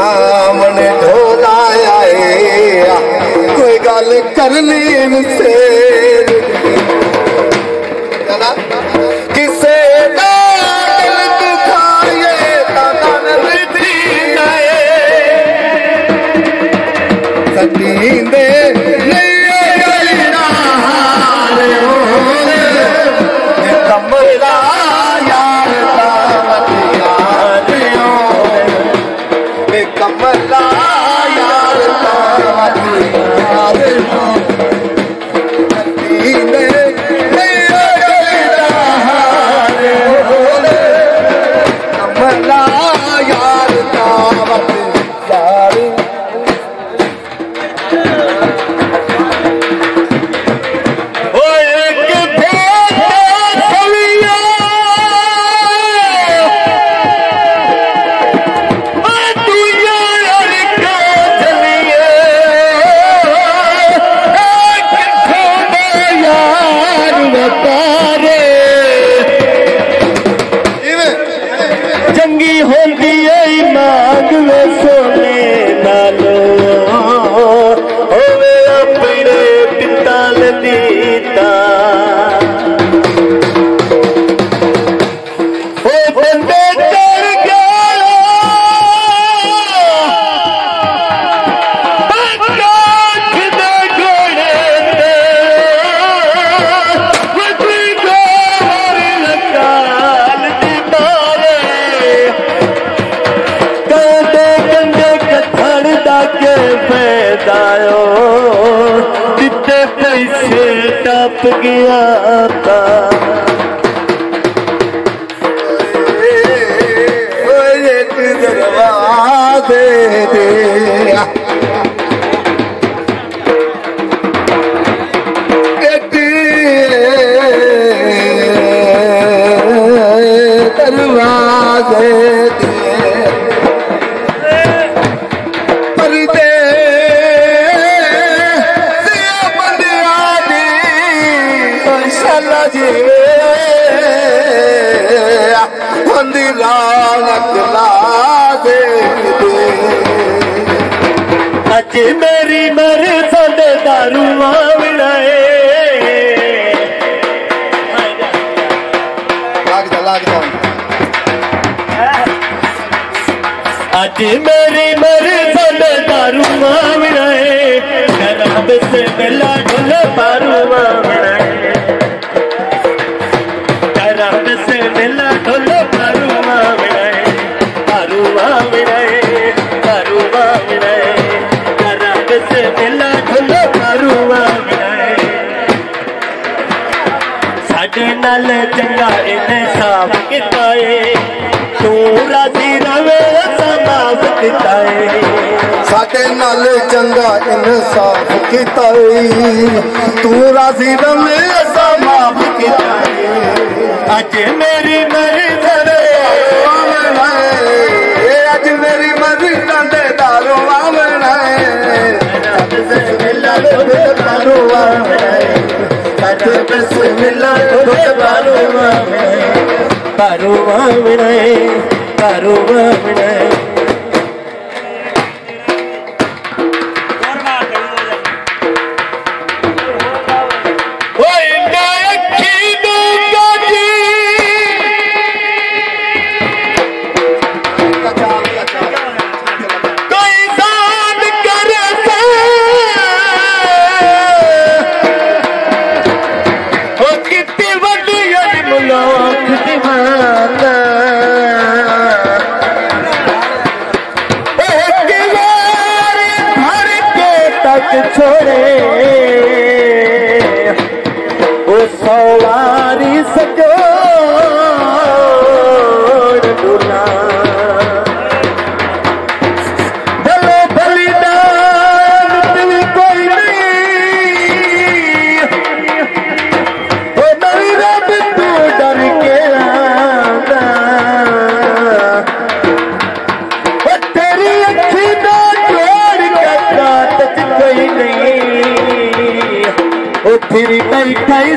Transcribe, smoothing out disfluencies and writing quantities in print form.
नाम ने ढोलाया कोई गल करनी से किसे दिल दुखाए तन रिधी नए सतींदे कमला यार कमला यार टप गया था दरवाजे दे दरवाजे अज मेरी मरे साडे दारू आवड़े अज मेरी मरे साडे दारू आवड़े शराब से मिला ढोल पारू आवड़े शराब से मिला ढोल पारू आवड़े पारू आवड़े पारू आवड़े से मिला ढोलो पारूवा साडे नाल चंगा इन्हें साफ किता है तू राजी रवे माफ किता है साडे नाल चंगा इन्हें साफ किता है तू राजी रवे माफ किता है अज मेरी मरी धरे अज मेरी मरी दे दारो आवना मिला पारूवा पारूवा पारूवा छोड़े वो सवारी सजो दूल्हा भलो बलिदान दिल कोई नहीं वो नहीं रब तू डर के आना वो तेरी अखी ना जोड़ के काट कोई नहीं ओ तेरी बैठाई